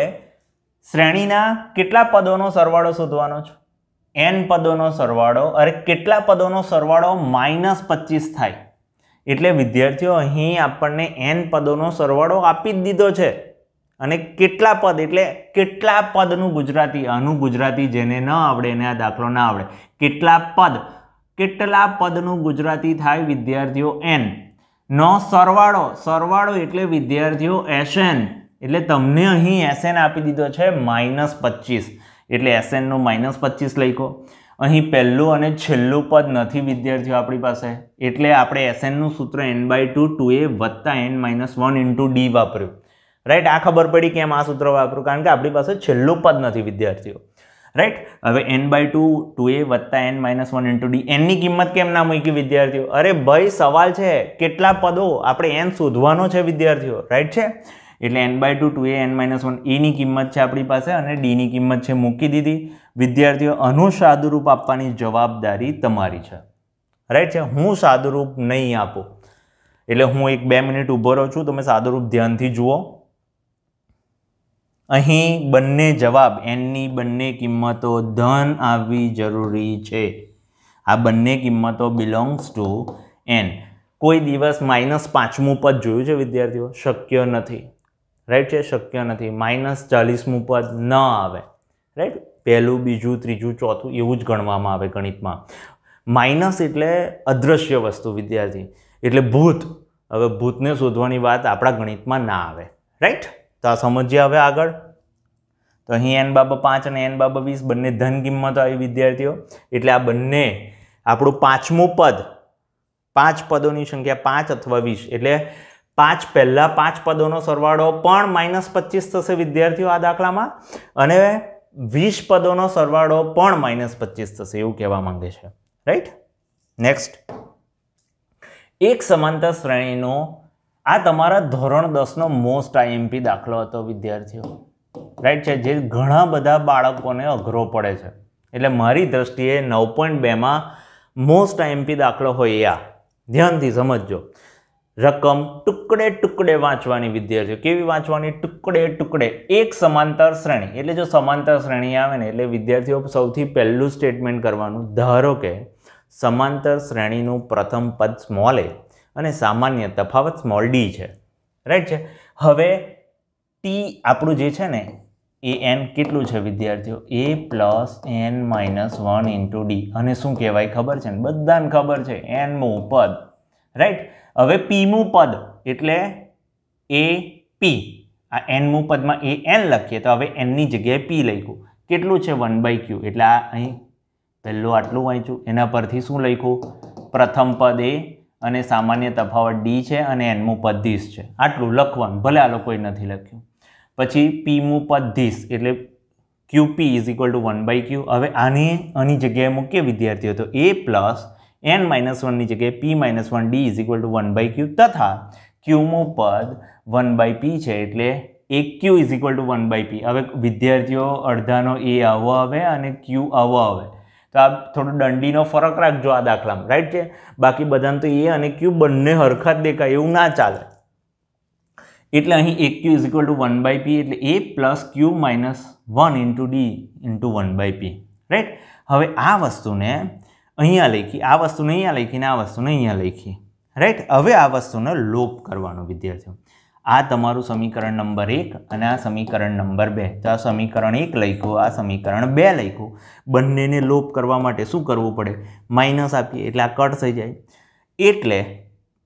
શ્રેણીના કેટલા પદોનો સરવાળો શોધવાનો છે? n પદોનો સરવાળો. અરે કેટલા પદોનો સરવાળો? -25 થાય. એટલે વિદ્યાર્થીઓ અહીં આપણને n પદોનો સરવાળો આપી જ દીધો છે. અને કેટલા પદ એટલે કેટલા પદનું ગુજરાતી. આનું ગુજરાતી જેને ન આવડે એને આ દાખલો ના આવડે. કેટલા પદનું ગુજરાતી થાય વિદ્યાર્થીઓ? n નો સરવાળો. સરવાળો એટલે વિદ્યાર્થીઓ SN. એટલે તમને અહીં SN આપી દીધો છે -25. એટલે SN નું -25 લખો. અહીં પહેલું અને છેલ્લું પદ નથી વિદ્યાર્થીઓ આપણી પાસે. એટલે આપણે SN નું સૂત્ર n/2 2a વત્તા n-1 ઇન્ટુ ડી વાપર્યું. રાઈટ? આ ખબર પડી કેમ આ સૂત્ર વાપરું? કારણ કે આપણી પાસે છેલ્લું પદ નથી વિદ્યાર્થીઓ. રાઈટ? હવે n/2 2a વત્તા n-1 ઇન્ટુ ડી. એનની કિંમત કેમ ના મૂકી વિદ્યાર્થીઓ? અરે ભાઈ સવાલ છે કેટલા પદો આપણે n શોધવાનો છે વિદ્યાર્થીઓ. રાઈટ છે? એટલે n/2 2a n-1 એની કિંમત છે આપણી પાસે અને d ની કિંમત છે મૂકી દીધી. વિદ્યાર્થીઓ આનું સાદુરૂપ આપવાની જવાબદારી તમારી છે. રાઈટ છે? હું સાદુરૂપ નહીં આપું. એટલે હું 1-2 મિનિટ ઊભો રહું છું. તમે સાદુરૂપ ધ્યાનથી જુઓ. અહીં બંને જવાબ nની બંને કિંમતો ધન આવવી જરૂરી છે. આ બંને કિંમતો બિલોંગ્સ ટુ n. કોઈ દિવસ -5મું પદ જોયું છે વિદ્યાર્થીઓ? શક્ય નથી. રાઈટ છે? શક્ય નથી. -40મું પદ ન આવે. રાઈટ? પહેલું બીજું ત્રીજું ચોથું એવું જ ગણવામાં આવે ગણિતમાં. માઇનસ એટલે અદૃશ્ય વસ્તુ વિદ્યાર્થી. એટલે ભૂત. હવે ભૂતને શોધવાની વાત આપણા ગણિતમાં ના આવે. રાઈટ? તો આ સમજીએ હવે આગળ. તો અહીં n બાબ 5 અને n બાબ 20 બંને ધન કિંમતો આવી વિદ્યાર્થીઓ. એટલે આ બંને આપણું પાંચમું પદ, 5 પદોની સંખ્યા 5 અથવા 20 એટલે 5 પહેલા 5 પદોનો સરવાળો પણ -25 થશે વિદ્યાર્થીઓ આ દાખલામાં, અને 20 પદોનો સરવાળો પણ -25 થશે એવું કહેવા માંગે છે. રાઈટ. નેક્સ્ટ, એક સમાંતર શ્રેણીનો આ તમારા ધોરણ 10નો મોસ્ટ આઈએમપી દાખલો હતો વિદ્યાર્થીઓ. રાઈટ છે, જે ઘણા બધા બાળકોને અઘરો પડે છે. એટલે મારી દ્રષ્ટિએ 9.2માં મોસ્ટ આઈએમપી દાખલો હોય આ. ધ્યાનથી સમજજો. રકમ ટુકડે ટુકડે વાંચવાની વિદ્યાર્થીઓ. કેવી વાંચવાની? ટુકડે ટુકડે. એક સમાંતર શ્રેણી એટલે જો સમાંતર શ્રેણી આવે ને એટલે વિદ્યાર્થીઓ સૌથી પહેલું સ્ટેટમેન્ટ કરવાનું, ધારો કે સમાંતર શ્રેણીનું પ્રથમ પદ સ્મોલ a અને સામાન્ય તફાવત સ્મોલ d છે. રાઈટ છે. હવે t આપણું જે છે ને એ n કેટલું છે વિદ્યાર્થીઓ? a plus n minus 1 into d. અને શું કહેવાય ખબર છે ને? બધાને ખબર છે, n-મું પદ. રાઈટ. હવે p-મું પદ એટલે a p. આ n-મું પદમાં a n લખીએ તો હવે n ની જગ્યાએ p લખ્યું. કેટલું છે? 1/q. એટલે આ અહીં પહેલું આટલું વાંચ્યું, એના પરથી શું લખ્યું? પ્રથમ પદ a અને સામાન્ય તફાવત d છે અને n-મું પદ ધીસ છે. આટલું લખવાનું, ભલે આ લોકોએ નથી લખ્યું. પછી p-મું પદ ધીસ એટલે qp is equal to 1/q. હવે આની જગ્યાએ મૂકીએ વિદ્યાર્થીઓ તો a પ્લસ n-1 ની જગ્યાએ p-1 d is equal to 1/q તથા q-મું પદ 1/p છે એટલે 1q is equal to 1/p. હવે વિદ્યાર્થીઓ અડધાનો a આવો આવે અને q આવો આવે, તો આ થોડો દંડીનો ફરક રાખજો આ દાખલામાં. રાઈટ છે. બાકી બધાને તો a અને q બંને હરખા જ દેખાય એવું ના ચાલે. એટલે અહીં 1q is equal to 1/p એટલે a plus q minus 1 into d into 1/p. Right. હવે આ વસ્તુને અહીંયા લખી, આ વસ્તુને અહીંયા લખીને આ વસ્તુને અહીંયા લખી. રાઈટ. હવે આ વસ્તુને લોપ કરવાનો વિદ્યાર્થીઓ. આ તમારું સમીકરણ નંબર 1 અને આ સમીકરણ નંબર 2. તો આ સમીકરણ 1 લખ્યું, આ સમીકરણ 2 લખ્યું. બંનેને લોપ કરવા માટે શું કરવું પડે? માઇનસ આપીએ એટલે આ કટ થઈ જાય. એટલે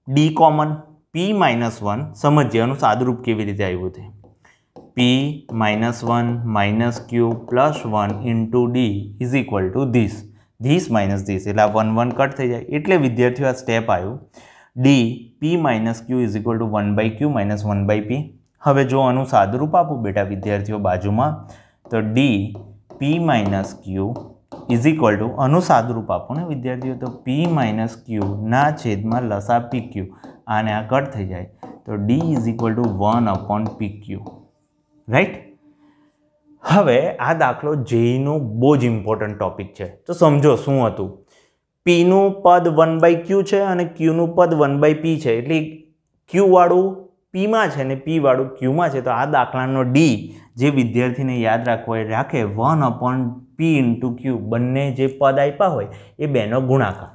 d કોમન, p-1 સમજીએ એનું સાદુરૂપ કેવી રીતે આવ્યું છે. p-1 minus q plus 1 into d is equal to this. This minus this એટલે આ 1 1 કટ થઈ જાય. એટલે વિદ્યાર્થીઓ આ સ્ટેપ આવ્યું d p-q is equal to 1/q minus 1/p. હવે જો આનું સાદુરૂપ આપું બેટા વિદ્યાર્થીઓ બાજુમાં, તો d p-q is equal to આનું સાદુરૂપ આપું ને વિદ્યાર્થીઓ તો p-q ના છેદમાં લસા pq. આને આ કટ થઈ જાય તો d is equal to 1/pq. Right. હવે આ દાખલો જેઈનો બહુ જ ઇમ્પોર્ટન્ટ ટોપિક છે. તો સમજો શું હતું. પીનું પદ 1/q છે અને ક્યુનું પદ 1/p છે. એટલે ક્યુ વાળું પીમાં છે ને પી વાળું ક્યુમાં છે. તો આ દાખલાનો ડી જે વિદ્યાર્થીને યાદ રાખવો એ રાખે 1/p ઇન્ટુ ક્યુ. બંને જે પદ આપ્યા હોય એ બેનો ગુણાકાર.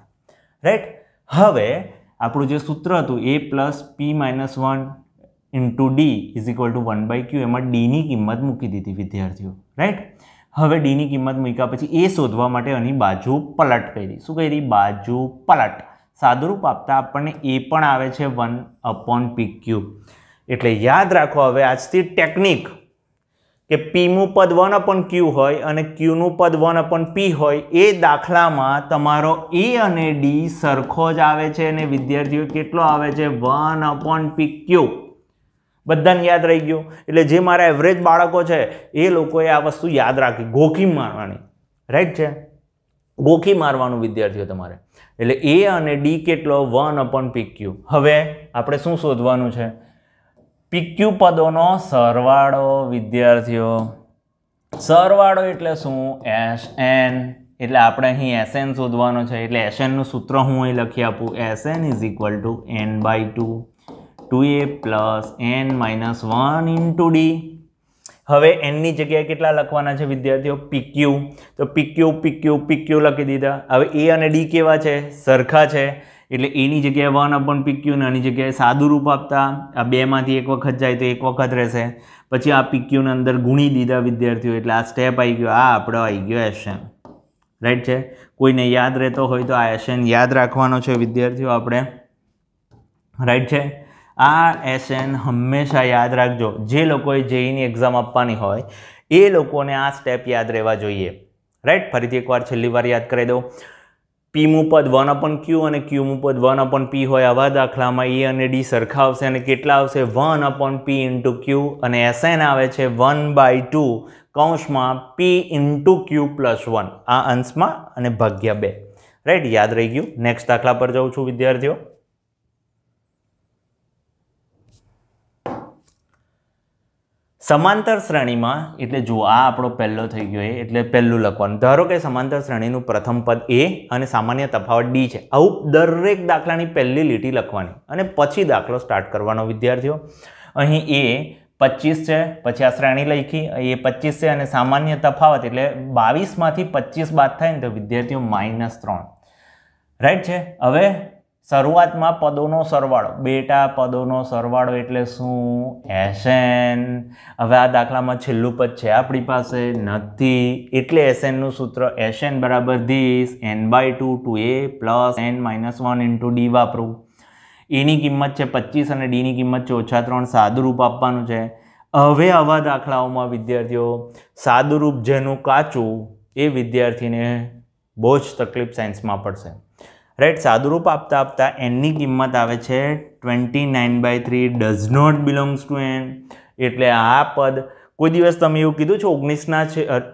રાઈટ. હવે આપણું જે સૂત્ર હતું a plus p-1 into D is equal to 1/q, એમાં ડીની કિંમત મૂકી દીધી વિદ્યાર્થીઓ. રાઈટ. હવે ડીની કિંમત મૂક્યા પછી એ શોધવા માટે આની બાજુ પલટ કરી. શું કરી? બાજુ પલટ. સાદુરૂપ આપતા આપણને એ પણ આવે છે 1/pq. એટલે યાદ રાખો હવે આજથી ટેકનિક કે પીનું પદ 1/q હોય અને ક્યુનું પદ 1/p હોય, એ દાખલામાં તમારો એ અને ડી સરખો જ આવે છે અને વિદ્યાર્થીઓ કેટલો આવે છે? 1/pq. બધાને યાદ રહી ગયું. એટલે જે મારા એવરેજ બાળકો છે એ લોકોએ આ વસ્તુ યાદ રાખી, ગોખી મારવાની. રાઈટ છે. ગોખી મારવાનું વિદ્યાર્થીઓ તમારે. એટલે એ અને ડી કેટલો? 1/pq. હવે આપણે શું શોધવાનું છે? pq પદોનો સરવાળો વિદ્યાર્થીઓ. સરવાળો એટલે શું? Sn. એટલે આપણે અહીં Sn શોધવાનો છે. એટલે Sn નું સૂત્ર હું અહીં લખી આપું. Sn is equal to n/2 2a plus n-1 into D. હવે n ની જગ્યાએ કેટલા લખવાના છે વિદ્યાર્થીઓ? pq. તો pq લખી દીધા. હવે a અને d કેવા છે? સરખા છે. એટલે a ની જગ્યાએ 1/pq અને આની જગ્યાએ સાદુરૂપ આપતા આ બેમાંથી એક વખત જાય તો એક વખત રહેશે. પછી આ pq ને અંદર ગુણી દીધા વિદ્યાર્થીઓ. એટલે આ સ્ટેપ આવી ગયો. આ આપણો આવી ગયો Sn. રાઈટ છે. કોઈને યાદ રહેતો હોય તો આ Sn યાદ રાખવાનો છે વિદ્યાર્થીઓ આપણે. રાઈટ છે. આ Sn હંમેશા યાદ રાખજો. જે લોકોએ જેઈની એક્ઝામ આપવાની હોય એ લોકોને આ સ્ટેપ યાદ રહેવા જોઈએ, રાઈટ. ફરીથી એકવાર છેલ્લી વાર યાદ કરી દઉં. પીમું પદ 1/q અને ક્યુમું પદ 1/p હોય આવા દાખલામાં એ અને ડી સરખા આવશે અને કેટલા આવશે 1/p ઇન્ટુ ક્યુ અને SN આવે છે 1/2 કૌંસમાં p ઇન્ટુ ક્યુ પ્લસ 1 આ અંશમાં અને ભાગ્યા 2, રાઈટ. યાદ રહી ગયું. નેક્સ્ટ દાખલા પર જાઉં છું વિદ્યાર્થીઓ. સમાંતર શ્રેણીમાં એટલે જુઓ આ આપણો પહેલો થઈ ગયો એટલે પહેલું લખવાનું. ધારો કે સમાંતર શ્રેણીનું પ્રથમ પદ a અને સામાન્ય તફાવત d છે. આવું દરેક દાખલાની પહેલી લીટી લખવાની અને પછી દાખલો સ્ટાર્ટ કરવાનો વિદ્યાર્થીઓ. અહીં a 25 છે, પછી આ શ્રેણી લખી, એ 25 છે અને સામાન્ય તફાવત એટલે 22 માંથી 25 બાદ થાય ને તો વિદ્યાર્થીઓ -3, રાઈટ છે. હવે શરૂઆતમાં પદોનો સરવાળો, બેટા પદોનો સરવાળો એટલે શું? SN. હવે આ દાખલામાં છેલ્લું પદ છે આપણી પાસે નથી એટલે SN નું સૂત્ર SN બરાબર this n/2 2a plus n-1 into d વાપરું. એની કિંમત છે 25 અને ડીની કિંમત છે -3. સાદુરૂપ આપવાનું છે. હવે આવા દાખલાઓમાં વિદ્યાર્થીઓ સાદુરૂપ જેનું કાચું એ વિદ્યાર્થીને બહુ જ તકલીફ સાયન્સમાં પડશે, રાઈટ. સાદુરૂપ આપતા આપતા એનની કિંમત આવે છે 29/3 does not belongs to n. એટલે આ પદ કોઈ દિવસ તમે એવું કીધું છે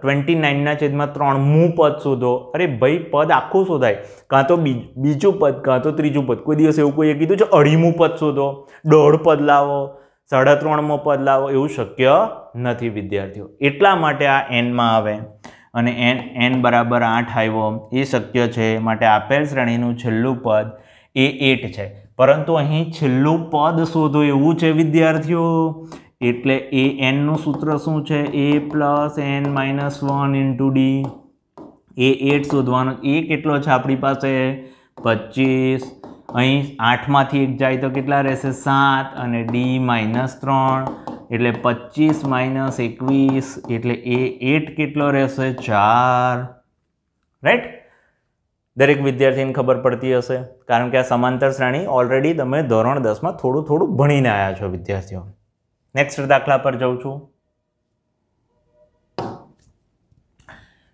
29/3 મું પદ શોધો. અરે ભાઈ પદ આખું શોધાય, કાં તો બીજું પદ કાં તો ત્રીજું પદ. કોઈ દિવસ એવું કોઈએ કીધું છે અઢીમું પદ શોધો, દોઢ પદ લાવો, 3.5 પદ લાવો, એવું શક્ય નથી વિદ્યાર્થીઓ. એટલા માટે આ એનમાં આવે અને n બરાબર 8 આવ્યો એ શક્ય છે. માટે આપેલ શ્રેણીનું છેલ્લું પદ એ 8 છે. પરંતુ અહીં છેલ્લું પદ શોધો એવું છે વિદ્યાર્થીઓ. એટલે n નું સૂત્ર શું છે? a plus n-1 into d. એ 8 શોધવાનો. એ કેટલો છે આપણી પાસે? 25. અહીં 8 માંથી 1 જાય તો કેટલા રહેશે? 7 અને d -3 એટલે 25 - 21 એટલે એ 8 કેટલો રહેશે? 4, રાઈટ. દરેક વિદ્યાર્થીને ખબર પડતી હશે કારણ કે આ સમાંતર શ્રેણી ઓલરેડી તમે ધોરણ 10માં થોડું ભણીને આવ્યા છો વિદ્યાર્થીઓ. નેક્સ્ટ દાખલા પર જાઉં છું.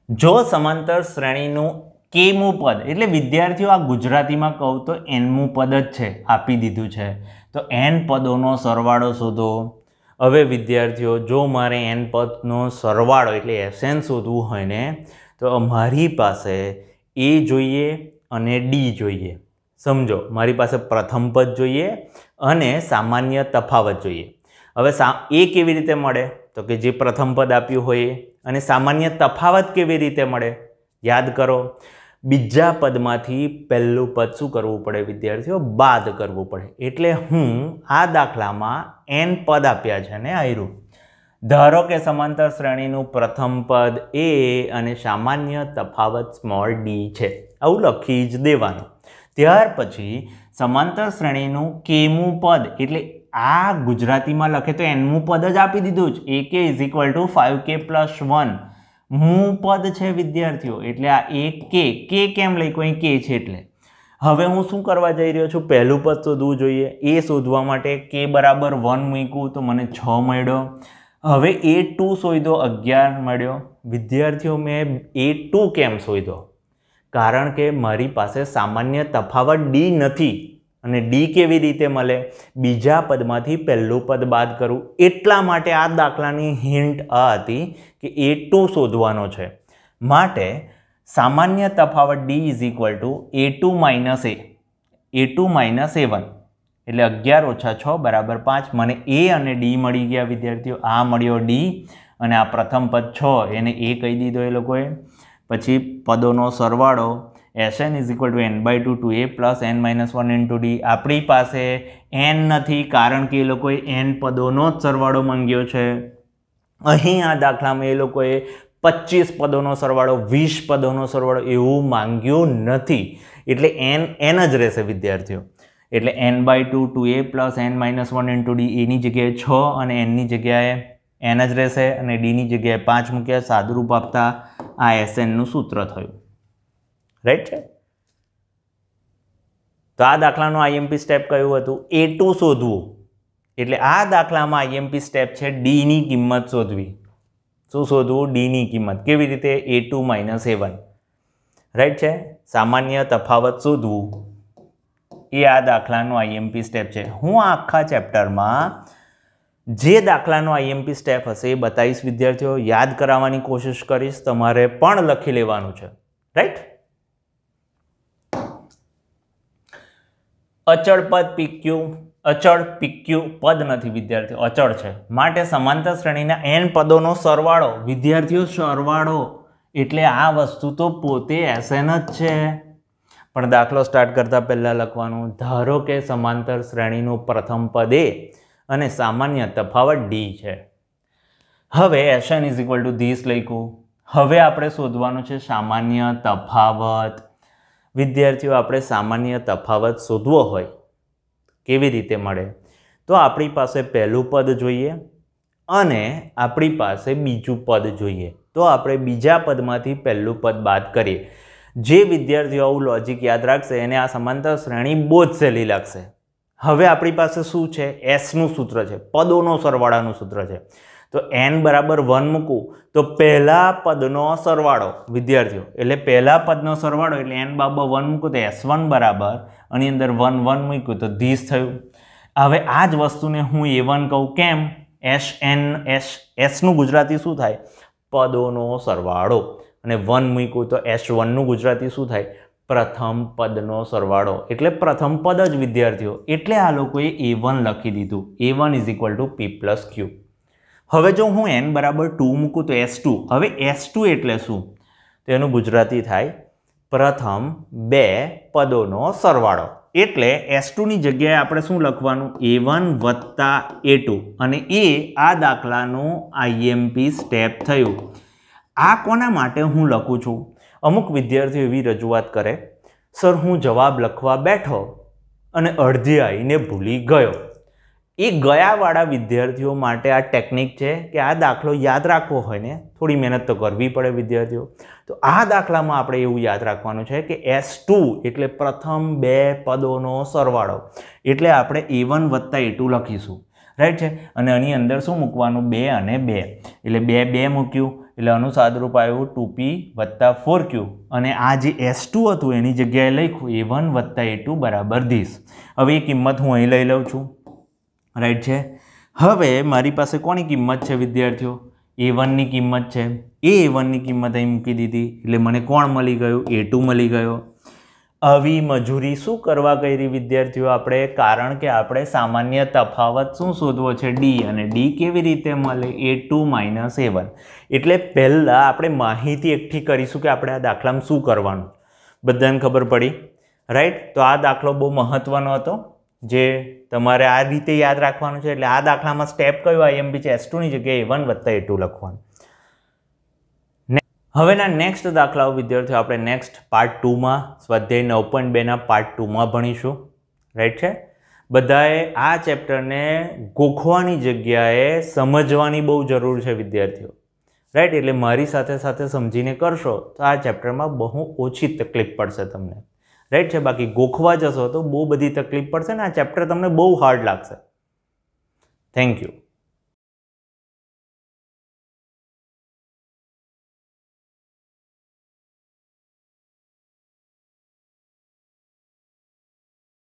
જો સમાંતર શ્રેણીનું કેમું પદ એટલે વિદ્યાર્થીઓ આ ગુજરાતીમાં કહું તો nમું પદ જ છે, આપી દીધું છે. તો n પદોનો સરવાળો શોધો. હવે વિદ્યાર્થીઓ જો મારે n પદનો સરવાળો એટલે SN શોધવું હોય ને તો મારી પાસે a જોઈએ અને d જોઈએ. સમજો, મારી પાસે પ્રથમ પદ જોઈએ અને સામાન્ય તફાવત જોઈએ. હવે એ કેવી રીતે મળે? તો કે જે પ્રથમ પદ આપ્યું હોય અને સામાન્ય તફાવત કેવી રીતે મળે? યાદ કરો, બીજા પદમાંથી પહેલું પદ શું કરવું પડે વિદ્યાર્થીઓ? બાદ કરવું પડે. એટલે હું આ દાખલામાં n પદ આપ્યા છે ને આયરું. ધારો કે સમાંતર શ્રેણીનું પ્રથમ પદ a અને સામાન્ય તફાવત સ્મોલ d છે. આવું લખી જ દેવાનું. ત્યાર પછી સમાંતર શ્રેણીનું કેમું પદ એટલે આ ગુજરાતીમાં લખે તો nમું પદ જ આપી દીધું જ. ak = 5k + 1 મું પદ છે વિદ્યાર્થીઓ. એટલે આ k કેમ લખ્યું? અહીં k છે એટલે. હવે હું શું કરવા જઈ રહ્યો છું? પહેલું પદ શોધવું જોઈએ. એ શોધવા માટે k બરાબર 1 મૂક્યું તો મને 6 મળ્યો. હવે a2 શોધો, 11 મળ્યો. વિદ્યાર્થીઓ મેં a2 કેમ શોધો? કારણ કે મારી પાસે સામાન્ય તફાવત d નથી અને d કેવી રીતે મળે? બીજા પદમાંથી પહેલું પદ બાદ કરું. એટલા માટે આ દાખલાની હિન્ટ આ હતી કે a2 શોધવાનો છે. માટે સામાન્ય તફાવત d = a2 - a. a2 - a1 એટલે 11 - 6 = 5. મને a અને d મળી ગયા વિદ્યાર્થીઓ. આ મળ્યો d અને આ પ્રથમ પદ 6 એને a કહી દીધો એ લોકોએ. પછી પદોનો સરવાળો SN = n/2 2a + n-1 into d. આપણી પાસે n નથી કારણ કે એ લોકોએ n પદોનો જ સરવાળો માંગ્યો છે. અહીં આ દાખલામાં એ લોકોએ 25 પદોનો સરવાળો, 20 પદોનો સરવાળો એવું માંગ્યું નથી. એટલે n જ રહેશે વિદ્યાર્થીઓ. એટલે n/2 2a + n-1 into d. એની જગ્યાએ 6 અને nની જગ્યાએ n જ રહેશે અને dની જગ્યાએ 5 મૂક્યા. સાદુરૂપ આપતા આ SN નું સૂત્ર થયું, રાઈટ છે. તો આ દાખલાનો IMP સ્ટેપ કયું હતું? a2 શોધવું. એટલે આ દાખલામાં IMP સ્ટેપ છે d ની કિંમત શોધવી. શું શોધવું? ડીની કિંમત. કેવી રીતે? A2 minus A1. રાઈટ છે. સામાન્ય તફાવત શોધવું એ આ દાખલાનો આઈએમપી સ્ટેપ છે. હું આ આખા ચેપ્ટરમાં જે દાખલાનો આઈએમપી સ્ટેપ હશે એ બતાવીશ વિદ્યાર્થીઓ. યાદ કરાવવાની કોશિશ કરીશ. તમારે પણ લખી લેવાનું છે. રાઈટ. અચળ પદ PQ, અચળ PQ પદ નથી વિદ્યાર્થીઓ, અચળ છે. માટે સમાંતર શ્રેણીના n પદોનો સરવાળો. વિદ્યાર્થીઓ સરવાળો એટલે આ વસ્તુ તો પોતે SN જ છે. પણ દાખલો સ્ટાર્ટ કરતા પહેલા લખવાનું, ધારો કે સમાંતર શ્રેણીનું પ્રથમ પદ A અને સામાન્ય તફાવત D છે. હવે SN is equal to this લખ્યું. હવે આપણે શોધવાનું છે સામાન્ય તફાવત. વિદ્યાર્થીઓ આપણે સામાન્ય તફાવત શોધવો હોય કેવી રીતે મળે? તો આપણી પાસે પહેલું પદ જોઈએ અને આપણી પાસે બીજું પદ જોઈએ. તો આપણે બીજા પદમાંથી પહેલું પદ બાદ કરીએ. જે વિદ્યાર્થીઓ આવું લોજિક યાદ રાખશે એને આ સમાંતર શ્રેણી બહુ જ સહેલી લાગશે. હવે આપણી પાસે શું છે? એસનું સૂત્ર છે, પદોનો સરવાળાનું સૂત્ર છે. તો n બરાબર 1 મૂકું તો પહેલા પદનો સરવાળો વિદ્યાર્થીઓ, એટલે પહેલા પદનો સરવાળો એટલે n બરાબર 1 મૂકું તો S1 બરાબર આની અંદર 1 1 મૂક્યું તો ધીસ થયું. હવે આ જ વસ્તુને હું A1 કહું. કેમ? એસનું ગુજરાતી શું થાય? પદોનો સરવાળો. અને 1 મૂક્યું તો S1નું ગુજરાતી શું થાય? પ્રથમ પદનો સરવાળો. એટલે પ્રથમ પદ જ વિદ્યાર્થીઓ. એટલે આ લોકોએ A1 લખી દીધું. A1 is equal to P plus Q. હવે જો હું n બરાબર 2 મૂકું તો S2. હવે S2 એટલે શું? તો એનું ગુજરાતી થાય પ્રથમ બે પદોનો સરવાળો. એટલે S2ની જગ્યાએ આપણે શું લખવાનું? A1 વત્તા A2. અને એ આ દાખલાનું આઈએમપી સ્ટેપ થયું. આ કોના માટે હું લખું છું? અમુક વિદ્યાર્થીઓ એવી રજૂઆત કરે, સર હું જવાબ લખવા બેઠો અને અડધી આવીને ભૂલી ગયો. એ ગયાવાળા વિદ્યાર્થીઓ માટે આ ટેકનિક છે કે આ દાખલો યાદ રાખવો હોય ને થોડી મહેનત તો કરવી પડે વિદ્યાર્થીઓ. તો આ દાખલામાં આપણે એવું યાદ રાખવાનું છે કે S2 એટલે પ્રથમ બે પદોનો સરવાળો. એટલે આપણે A1 વત્તા A2 લખીશું. રાઈટ છે. અને આની અંદર શું મૂકવાનું? 2 અને 2. એટલે 2 2 મૂક્યું એટલે આનું સાદરૂપ આવ્યું 2P વત્તા 4Q. અને આ જે S2 હતું એની જગ્યાએ લખ્યું A1 વત્તા A2 બરાબર ધીસ. હવે એ કિંમત હું અહીં લઈ લઉં છું. રાઈટ છે. હવે મારી પાસે કોની કિંમત છે વિદ્યાર્થીઓ? A1ની કિંમત છે. એ A1ની કિંમત અહીં મૂકી દીધી એટલે મને કોણ મળી ગયું? A2 મળી ગયો. આવી મજૂરી શું કરવા કરી વિદ્યાર્થીઓ આપણે? કારણ કે આપણે સામાન્ય તફાવત શું શોધવો છે? D. અને D કેવી રીતે મળે? A2 minus A1. એટલે પહેલાં આપણે માહિતી એકઠી કરીશું કે આપણે આ દાખલામાં શું કરવાનું. બધાને ખબર પડી? રાઈટ. તો આ દાખલો બહુ મહત્વનો હતો જે તમારે આ રીતે યાદ રાખવાનું છે. એટલે આ દાખલામાં સ્ટેપ કયો આઈએમપી છે? S2ની જગ્યાએ A1 વત્તા A2 લખવાનું. હવેના નેક્સ્ટ દાખલાઓ વિદ્યાર્થીઓ આપણે નેક્સ્ટ પાર્ટ 2માં સ્વાધ્યાય 9.2ના પાર્ટ 2માં ભણીશું. રાઈટ છે. બધાએ આ ચેપ્ટરને ગોખવાની જગ્યાએ સમજવાની બહુ જરૂર છે વિદ્યાર્થીઓ. રાઈટ. એટલે મારી સાથે સાથે સમજીને કરશો તો આ ચેપ્ટરમાં બહુ ઓછી તકલીફ પડશે તમને. રાઈટ છે. બાકી ગોખવા જશો તો બહુ બધી તકલીફ પડશે ને આ ચેપ્ટર તમને બહુ હાર્ડ લાગશે. Thank you.